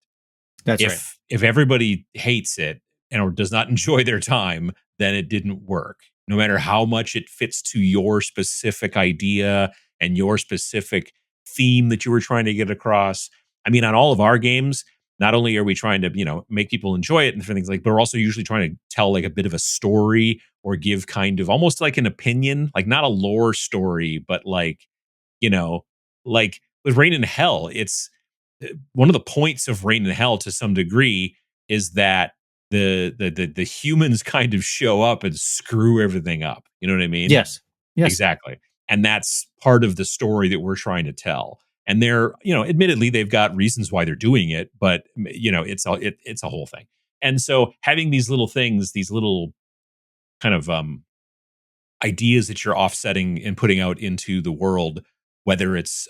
Speaker 2: That's right.
Speaker 1: If everybody hates it, or does not enjoy their time, then it didn't work. No matter how much it fits to your specific idea and your specific theme that you were trying to get across. I mean, on all of our games, not only are we trying to, make people enjoy it and different things but we're also usually trying to tell like a bit of a story or give kind of almost like an opinion, like not a lore story, but like with Rain in Hell, it's one of the points of Rain in Hell to some degree is that the humans kind of show up and screw everything up. You know what I mean?
Speaker 2: Yes.
Speaker 1: Exactly. And that's part of the story that we're trying to tell. And they're, admittedly, they've got reasons why they're doing it, but it's a whole thing. And so having these little things, these little kind of ideas that you're offsetting and putting out into the world, whether it's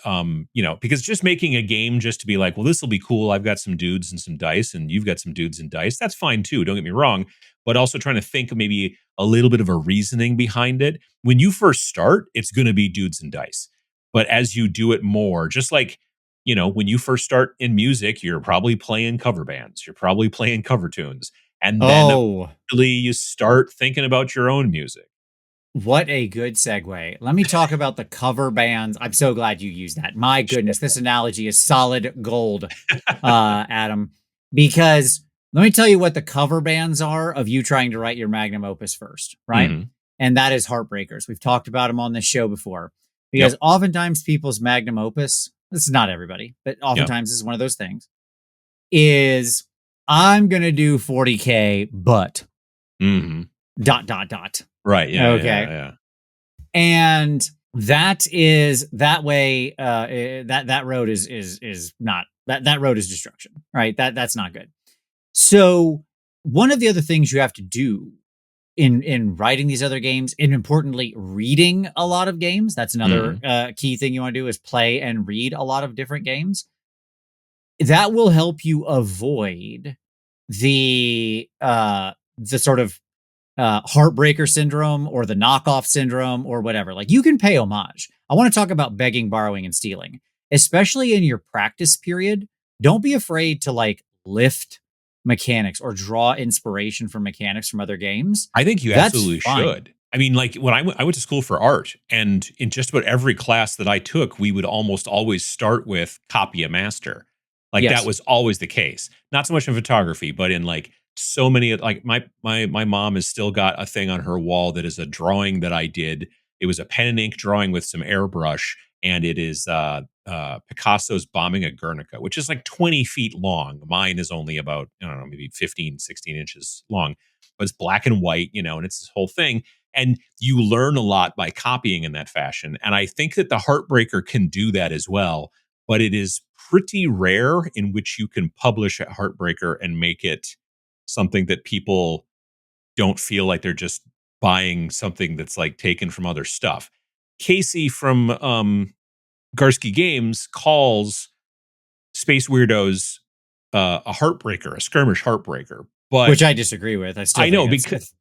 Speaker 1: because just making a game just to be like, well, this will be cool, I've got some dudes and some dice and you've got some dudes and dice, that's fine too, don't get me wrong, but also trying to think of maybe a little bit of a reasoning behind it. When you first start, it's going to be dudes and dice, but as you do it more, just like when you first start in music, you're probably playing cover bands, you're probably playing cover tunes, and then eventually you start thinking about your own music.
Speaker 2: What a good segue. Let me talk about the cover bands. I'm so glad you used that. My goodness, this analogy is solid gold, Adam, because let me tell you what the cover bands are of you trying to write your Magnum Opus first, right? Mm-hmm. And that is Heartbreakers. We've talked about them on this show before because oftentimes people's Magnum Opus, this is not everybody, but oftentimes this is one of those things, is I'm going to do 40K, but ...
Speaker 1: Right. Yeah.
Speaker 2: Okay.
Speaker 1: Yeah.
Speaker 2: And that is that way. That road is not that road is destruction. Right. That's not good. So one of the other things you have to do in writing these other games, and importantly, reading a lot of games. That's another key thing you want to do is play and read a lot of different games. That will help you avoid the sort of heartbreaker syndrome or the knockoff syndrome or whatever. Like you can pay homage. I want to talk about begging, borrowing, and stealing, especially in your practice period. Don't be afraid to like lift mechanics or draw inspiration from mechanics from other games.
Speaker 1: I think you absolutely should. I mean, like when I went to school for art, and in just about every class that I took, we would almost always start with copy a master. Like that was always the case. Not so much in photography, but in like so many, like my mom has still got a thing on her wall that is a drawing that I did. It was a pen and ink drawing with some airbrush, and it is Picasso's Bombing at Guernica, which is like 20 feet long. Mine is only about, I don't know, maybe 15, 16 inches long, but it's black and white, and it's this whole thing. And you learn a lot by copying in that fashion. And I think that the Heartbreaker can do that as well, but it is pretty rare in which you can publish a Heartbreaker and make it something that people don't feel like they're just buying something that's like taken from other stuff. Casey from Garsky Games calls Space Weirdos a heartbreaker, a skirmish heartbreaker, but
Speaker 2: which I disagree with. I know
Speaker 1: because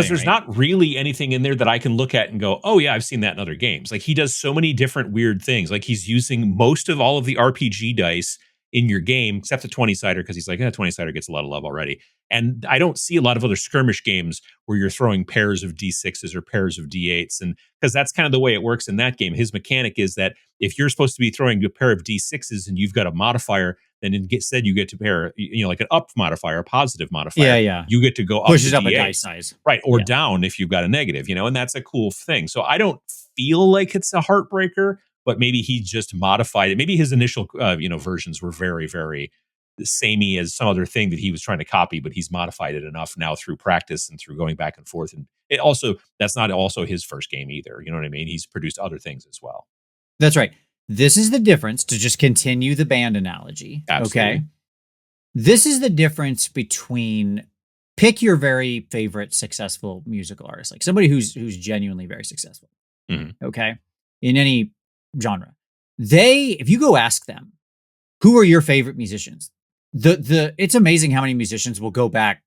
Speaker 1: there's not really anything in there that I can look at and go, oh yeah, I've seen that in other games. Like he does so many different weird things. Like he's using most of all of the RPG dice in your game, except the 20-sider, because he's like, 20-sider gets a lot of love already. And I don't see a lot of other skirmish games where you're throwing pairs of D6s or pairs of D8s. And because that's kind of the way it works in that game. His mechanic is that if you're supposed to be throwing a pair of D6s and you've got a modifier, then instead you get to pair, like an up modifier, a positive modifier.
Speaker 2: Yeah.
Speaker 1: You get to go up.
Speaker 2: Pushes up a dice size.
Speaker 1: Right. Or down if you've got a negative, and that's a cool thing. So I don't feel like it's a heartbreaker, but maybe he just modified it. Maybe his initial, versions were very, very samey as some other thing that he was trying to copy, but he's modified it enough now through practice and through going back and forth. And it also, that's not also his first game either. You know what I mean? He's produced other things as well.
Speaker 2: That's right. This is the difference, to just continue the band analogy.
Speaker 1: Absolutely.
Speaker 2: Okay. This is the difference between, pick your very favorite successful musical artist, like somebody who's genuinely very successful.
Speaker 1: Mm-hmm.
Speaker 2: Okay. In any genre. If you go ask them, who are your favorite musicians? It's amazing how many musicians will go back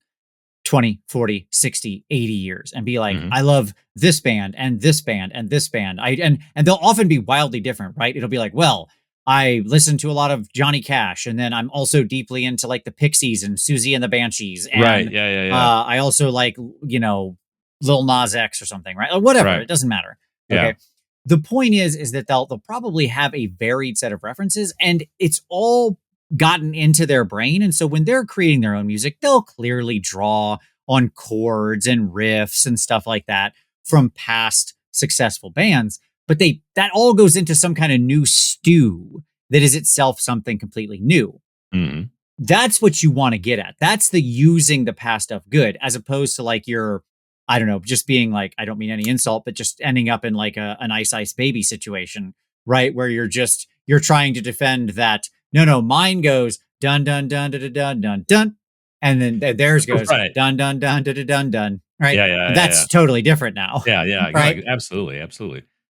Speaker 2: 20, 40, 60, 80 years and be like, I love this band and this band and this band. And they'll often be wildly different, right? It'll be like, well, I listen to a lot of Johnny Cash, and then I'm also deeply into like the Pixies and Susie and the Banshees. And
Speaker 1: right. Yeah.
Speaker 2: I also like, Lil Nas X or something, right? Or whatever.
Speaker 1: Right.
Speaker 2: It doesn't matter.
Speaker 1: Yeah.
Speaker 2: Okay. The point is that they'll probably have a varied set of references, and it's all gotten into their brain. And so when they're creating their own music, they'll clearly draw on chords and riffs and stuff like that from past successful bands. But that all goes into some kind of new stew that is itself something completely new.
Speaker 1: Mm-hmm.
Speaker 2: That's what you want to get at. That's the using the past stuff good, as opposed to like I don't know, just being like, I don't mean any insult, but just ending up in like an Ice Baby situation, right? Where you're trying to defend that. No, mine goes dun, dun, dun, dun, dun, dun, dun. And then theirs goes
Speaker 1: right.
Speaker 2: dun, dun, dun, dun, dun, dun. Right.
Speaker 1: Yeah.
Speaker 2: That's totally different now.
Speaker 1: Yeah.
Speaker 2: Right.
Speaker 1: Absolutely.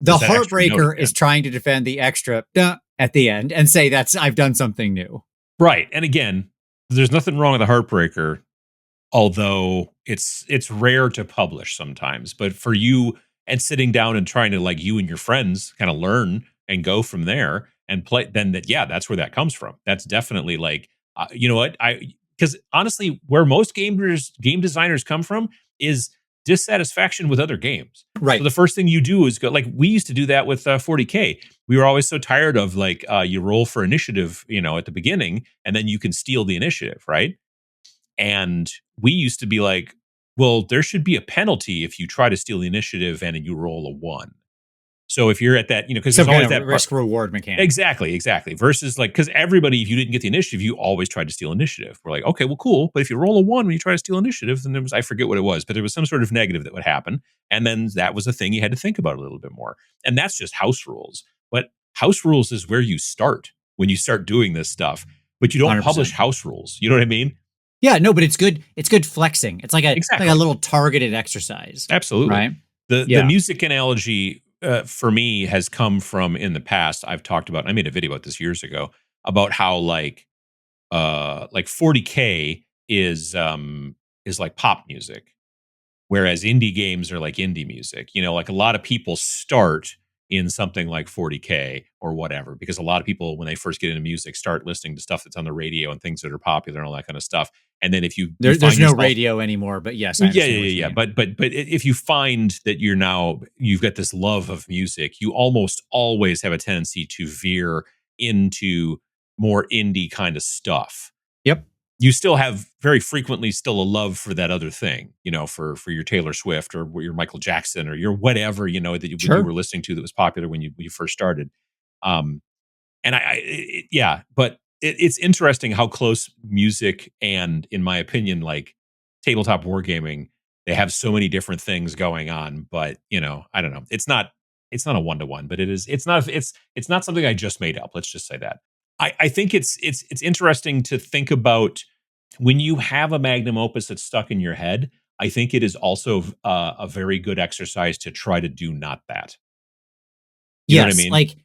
Speaker 2: The heartbreaker is trying to defend the extra dun at the end and say I've done something new.
Speaker 1: Right. And again, there's nothing wrong with the heartbreaker, although it's rare to publish sometimes. But for you and sitting down and trying to, like, you and your friends kind of learn and go from there and play, then that's where that comes from. That's definitely like, you know what? Because honestly, where most game designers come from is dissatisfaction with other games.
Speaker 2: Right.
Speaker 1: So the first thing you do is go, like, we used to do that with 40K. We were always so tired of like, you roll for initiative, at the beginning, and then you can steal the initiative, right? And we used to be like, well, there should be a penalty if you try to steal the initiative and you roll a 1. So if you're at that, because there's always that
Speaker 2: risk reward mechanic.
Speaker 1: Exactly. Versus like, because everybody, if you didn't get the initiative, you always tried to steal initiative. We're like, okay, well, cool. But if you roll a 1 when you try to steal initiative, then I forget what it was, but there was some sort of negative that would happen. And then that was a thing you had to think about a little bit more. And that's just house rules. But house rules is where you start when you start doing this stuff. But you don't 100%. Publish house rules. You know what I mean?
Speaker 2: Yeah, no, but it's good. It's good flexing. It's like like a little targeted exercise.
Speaker 1: Absolutely.
Speaker 2: Right.
Speaker 1: The music analogy for me has come from in the past. I've talked about, I made a video about this years ago about how like 40K is like pop music, whereas indie games are like indie music. Like a lot of people start in something like 40K or whatever, because a lot of people, when they first get into music, start listening to stuff that's on the radio and things that are popular and all that kind of stuff. And then if
Speaker 2: there's no radio anymore, but yes,
Speaker 1: yeah. But if you find that you've got this love of music, you almost always have a tendency to veer into more indie kind of stuff.
Speaker 2: Yep.
Speaker 1: You still have very frequently still a love for that other thing, for your Taylor Swift or your Michael Jackson or your whatever, that you were listening to that was popular when you first started. But it's interesting how close music and, in my opinion, like tabletop wargaming, they have so many different things going on. But I don't know. It's not a 1-to-1, but it's not something I just made up. Let's just say that. I think it's interesting to think about when you have a Magnum Opus that's stuck in your head. I think it is also a very good exercise to try to do not that. You know what I mean?
Speaker 2: Like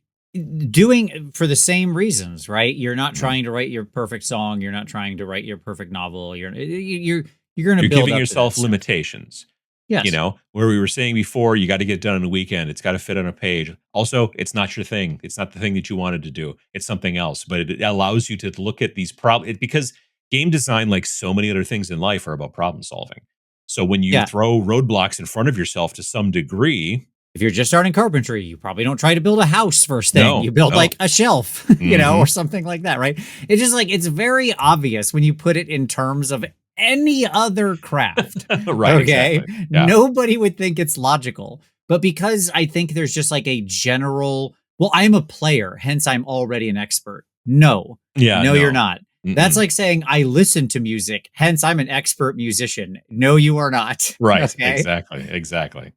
Speaker 2: doing for the same reasons, right? You're not trying to write your perfect song. You're not trying to write your perfect novel. You're going to build
Speaker 1: giving yourself limitations.
Speaker 2: Yes.
Speaker 1: Where we were saying before, you got to get it done in a weekend. It's got to fit on a page. Also, it's not your thing. It's not the thing that you wanted to do. It's something else. But it allows you to look at these problems, because game design, like so many other things in life, are about problem solving. So when you throw roadblocks in front of yourself to some degree,
Speaker 2: if you're just starting carpentry, you probably don't try to build a house first thing. You build like a shelf, or something like that, right? It's just like, it's very obvious when you put it in terms of any other craft.
Speaker 1: Right.
Speaker 2: Okay.
Speaker 1: Exactly. Yeah.
Speaker 2: Nobody would think it's logical. But because I think there's just like a general, well, I'm a player, hence I'm already an expert. No.
Speaker 1: Yeah.
Speaker 2: No, you're not. Mm-mm. That's like saying I listen to music, hence I'm an expert musician. No, you are not.
Speaker 1: Right. Okay? Exactly.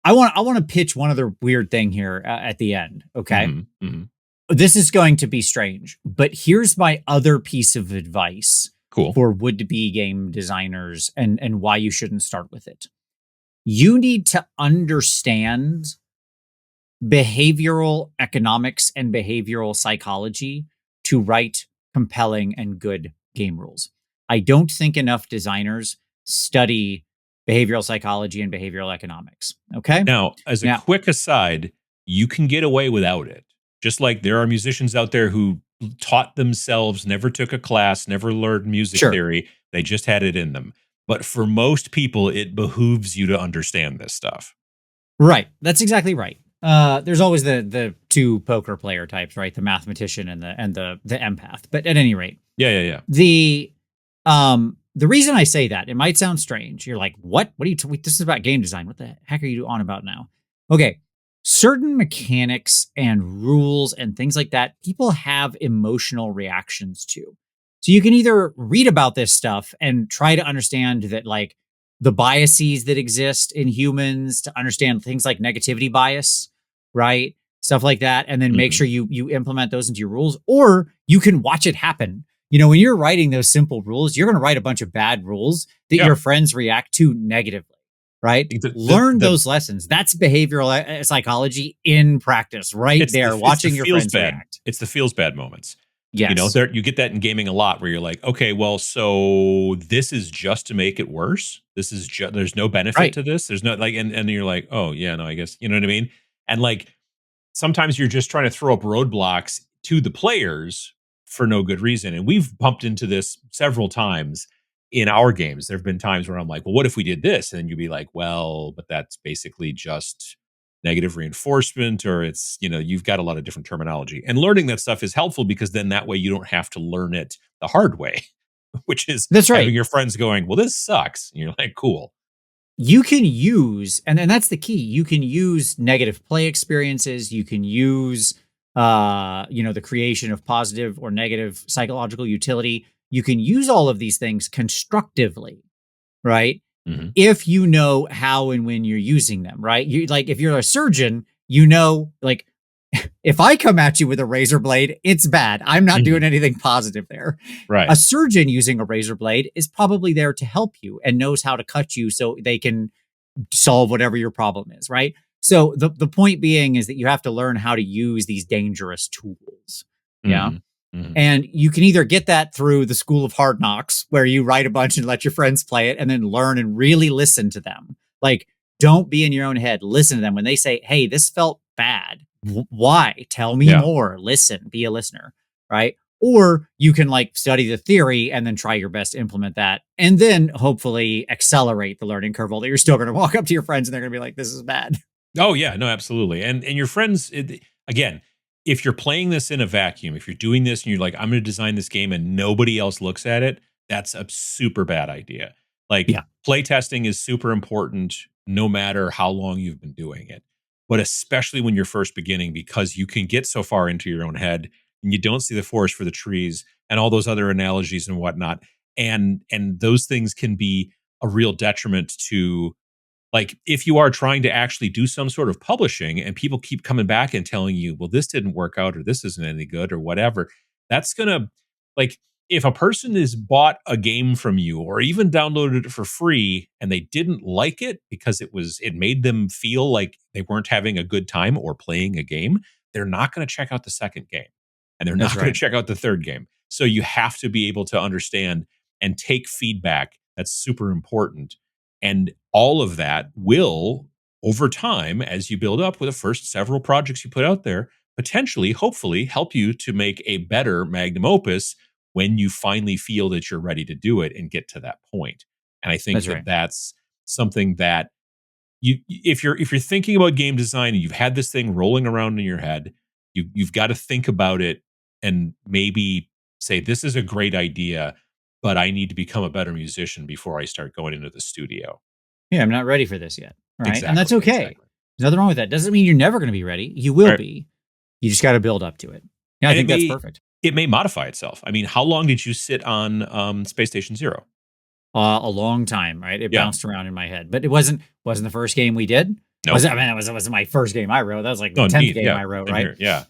Speaker 2: I want to pitch one other weird thing here at the end. Okay.
Speaker 1: Mm-hmm.
Speaker 2: This is going to be strange, but here's my other piece of advice for would-be game designers and why you shouldn't start with it. You need to understand behavioral economics and behavioral psychology to write compelling and good game rules. I don't think enough designers study behavioral psychology and behavioral economics. Okay.
Speaker 1: Now, as a quick aside, you can get away without it. Just like there are musicians out there who taught themselves, never took a class, never learned music theory. They just had it in them. But for most people, it behooves you to understand this stuff.
Speaker 2: Right. That's exactly right. There's always the two poker player types, right? The mathematician and the empath. But at any rate,
Speaker 1: yeah.
Speaker 2: The reason I say that, it might sound strange. You're like, what? What are you? This is about game design. What the heck are you on about now? Okay, certain mechanics and rules and things like that, people have emotional reactions to. So you can either read about this stuff and try to understand that, like, the biases that exist in humans, to understand things like negativity bias, right? Stuff like that, and then make sure you implement those into your rules, or you can watch it happen. You know, when you're writing those simple rules, you're going to write a bunch of bad rules that your friends react to negatively, right? Learn those lessons. That's behavioral psychology in practice, right there, watching your friends react.
Speaker 1: It's the feels bad moments.
Speaker 2: Yes.
Speaker 1: You know, you get that in gaming a lot where you're like, okay, well, so this is just to make it worse. This is just, there's no benefit to this. There's no, like, and you're like, oh, yeah, no, I guess, you know what I mean? And like, sometimes you're just trying to throw up roadblocks to the players for no good reason. And we've bumped into this several times in our games. There have been times where I'm like, well, what if we did this? And then you'd be like, well, but that's basically just negative reinforcement, or it's, you know, you've got a lot of different terminology. And learning that stuff is helpful because then that way you don't have to learn it the hard way, which is having your friends going, well, this sucks. And you're like, cool.
Speaker 2: You can use, and that's the key. You can use negative play experiences. You can use, the creation of positive or negative psychological utility. You can use all of these things constructively, right? Mm-hmm. If you know how and when you're using them, right? You, like, if you're a surgeon, you know, like, if I come at you with a razor blade, it's bad. I'm not doing anything positive there.
Speaker 1: Right.
Speaker 2: A surgeon using a razor blade is probably there to help you and knows how to cut you so they can solve whatever your problem is, right? So the point being is that you have to learn how to use these dangerous tools. Yeah. Mm-hmm. And you can either get that through the School of Hard Knocks, where you write a bunch and let your friends play it and then learn and really listen to them. Like, don't be in your own head. Listen to them when they say, hey, this felt bad. Why? Tell me more. Listen, be a listener, right? Or you can, like, study the theory and then try your best to implement that, and then hopefully accelerate the learning curve. Although you're still going to walk up to your friends and they're going to be like, this is bad.
Speaker 1: Oh yeah, no, absolutely. And your friends, again, if you're playing this in a vacuum, if you're doing this and you're like, I'm going to design this game and nobody else looks at it, that's a super bad idea. Like, playtesting is super important no matter how long you've been doing it. But especially when you're first beginning, because you can get so far into your own head and you don't see the forest for the trees and all those other analogies and whatnot. And those things can be a real detriment to, like, if you are trying to actually do some sort of publishing and people keep coming back and telling you, well, this didn't work out, or this isn't any good, or whatever, that's going to, like, if a person has bought a game from you or even downloaded it for free and they didn't like it because it made them feel like they weren't having a good time or playing a game, they're not going to check out the second game, and they're not going to check out the third game. So you have to be able to understand and take feedback. That's super important. And all of that will, over time, as you build up with the first several projects you put out there, potentially, hopefully, help you to make a better Magnum Opus when you finally feel that you're ready to do it and get to that point. And I think that's something that if you're thinking about game design and you've had this thing rolling around in your head, you've got to think about it and maybe say, this is a great idea, but I need to become a better musician before I start going into the studio.
Speaker 2: Yeah, I'm not ready for this yet. Right. Exactly, and that's okay. Exactly. There's nothing wrong with that. Doesn't mean you're never going to be ready. You will be. You just got to build up to it. Yeah, I think that's perfect.
Speaker 1: It may modify itself. I mean, how long did you sit on Space Station Zero?
Speaker 2: A long time, right? It bounced around in my head, but it wasn't the first game we did. No, nope. It wasn't my first game I wrote. That was like the 10th game I wrote, right?
Speaker 1: Yeah.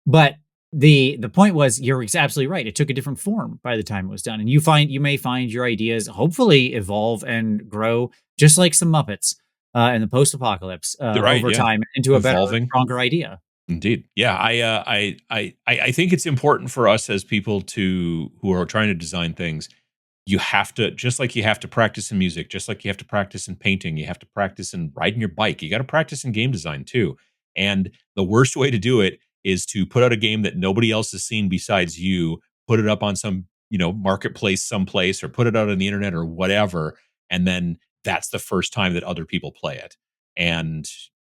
Speaker 2: But the point was, you're absolutely right. It took a different form by the time it was done, and you may find your ideas hopefully evolve and grow, just like some Muppets in the post-apocalypse over time into a better, stronger idea.
Speaker 1: Indeed. Yeah. I think it's important for us as people who are trying to design things. You have to, just like you have to practice in music, just like you have to practice in painting, you have to practice in riding your bike. You got to practice in game design too. And the worst way to do it is to put out a game that nobody else has seen besides you, put it up on some, marketplace someplace, or put it out on the internet or whatever, and then that's the first time that other people play it. And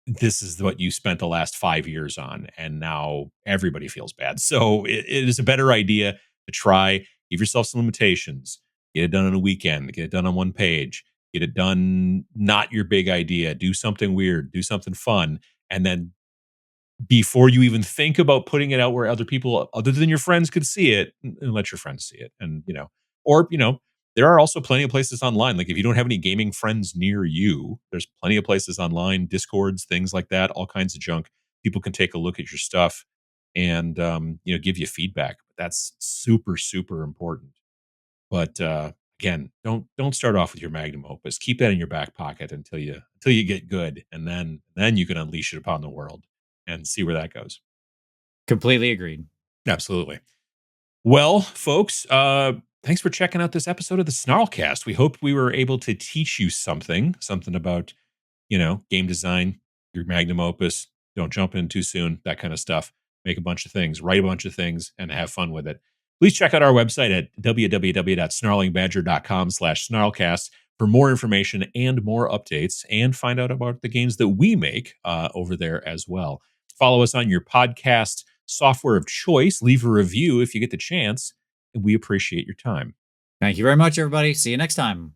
Speaker 1: this is what you spent the last 5 years on, and now everybody feels bad. So it is a better idea to try, give yourself some limitations, get it done on a weekend, get it done on one page, get it done, not your big idea, do something weird, do something fun, and then before you even think about putting it out where other people other than your friends could see it, and let your friends see it. And, or, there are also plenty of places online. Like if you don't have any gaming friends near you, there's plenty of places online, Discords, things like that, all kinds of junk. People can take a look at your stuff and, give you feedback. That's super, super important. But, again, don't start off with your Magnum Opus. Keep that in your back pocket until you get good, and then you can unleash it upon the world and see where that goes.
Speaker 2: Completely agreed.
Speaker 1: Absolutely. Well, folks, thanks for checking out this episode of the SNARLcast. We hope we were able to teach you something about, game design, your Magnum Opus. Don't jump in too soon, that kind of stuff. Make a bunch of things, write a bunch of things, and have fun with it. Please check out our website at www.snarlingbadger.com/snarlcast for more information and more updates, and find out about the games that we make over there as well. Follow us on your podcast software of choice. Leave a review if you get the chance, and we appreciate your time.
Speaker 2: Thank you very much, everybody. See you next time.